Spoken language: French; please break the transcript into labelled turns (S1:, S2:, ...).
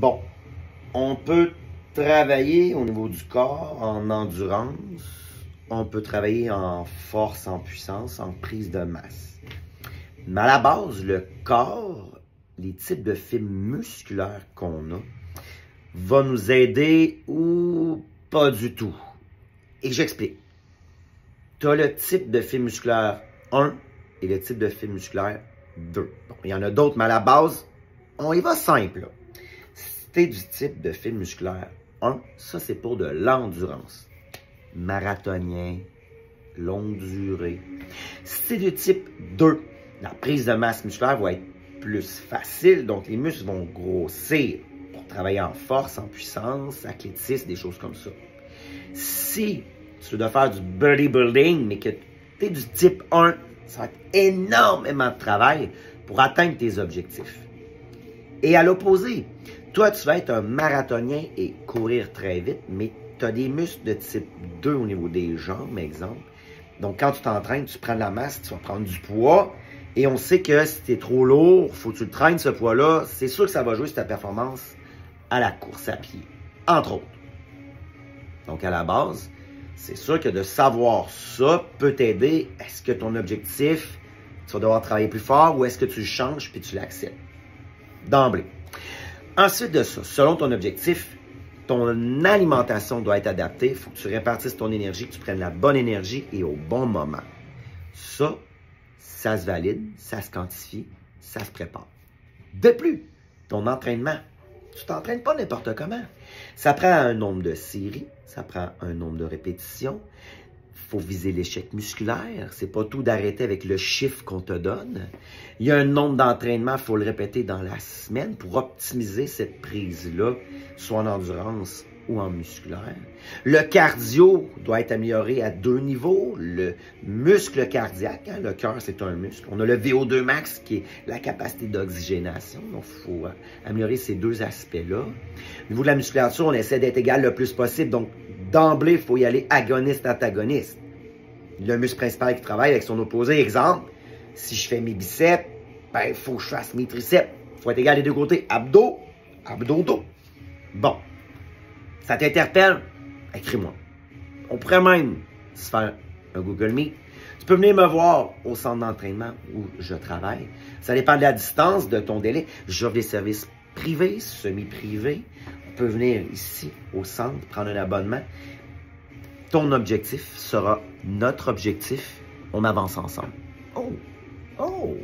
S1: Bon, on peut travailler au niveau du corps en endurance, on peut travailler en force, en puissance, en prise de masse. Mais à la base, le corps, les types de fibres musculaires qu'on a, va nous aider ou pas du tout. Et j'explique. Tu as le type de fibre musculaire 1 et le type de fibre musculaire 2. Bon, il y en a d'autres, mais à la base, on y va simple. Là. Si tu es du type de fibre musculaire 1, ça c'est pour de l'endurance. Marathonien, longue durée. Si tu es du type 2, la prise de masse musculaire va être plus facile, donc les muscles vont grossir pour travailler en force, en puissance, athlétisme, des choses comme ça. Si tu dois faire du bodybuilding, mais que tu es du type 1, ça va être énormément de travail pour atteindre tes objectifs. Et à l'opposé, toi, tu vas être un marathonien et courir très vite, mais tu as des muscles de type 2 au niveau des jambes, exemple. Donc, quand tu t'entraînes, tu prends de la masse, tu vas prendre du poids. Et on sait que si tu es trop lourd, il faut que tu le traînes, ce poids-là. C'est sûr que ça va jouer sur ta performance à la course à pied, entre autres. Donc, à la base, c'est sûr que de savoir ça peut t'aider. Est-ce que ton objectif, tu vas devoir travailler plus fort ou est-ce que tu le changes puis tu l'acceptes? D'emblée. Ensuite de ça, selon ton objectif, ton alimentation doit être adaptée. Il faut que tu répartisses ton énergie, que tu prennes la bonne énergie et au bon moment. Ça se valide, ça se quantifie, ça se prépare. De plus, ton entraînement, tu t'entraînes pas n'importe comment. Ça prend un nombre de séries, ça prend un nombre de répétitions. Il faut viser l'échec musculaire. C'est pas tout d'arrêter avec le chiffre qu'on te donne. Il y a un nombre d'entraînements, il faut le répéter dans la semaine pour optimiser cette prise-là, soit en endurance ou en musculaire. Le cardio doit être amélioré à 2 niveaux. Le muscle cardiaque, hein, le cœur, c'est un muscle. On a le VO2 max qui est la capacité d'oxygénation. Donc, il faut améliorer ces 2 aspects-là. Au niveau de la musculature, on essaie d'être égal le plus possible. Donc, d'emblée, il faut y aller agoniste-antagoniste. Le muscle principal qui travaille avec son opposé. Exemple, si je fais mes biceps, ben, il faut que je fasse mes triceps. Il faut être égal des 2 côtés. Abdos, abdos-dos. Bon. Ça t'interpelle? Écris-moi. On pourrait même se faire un Google Meet. Tu peux venir me voir au centre d'entraînement où je travaille. Ça dépend de la distance, de ton délai. J'offre des services privés, semi-privés. On peut venir ici au centre, prendre un abonnement. Ton objectif sera notre objectif. On avance ensemble. Oh! Oh!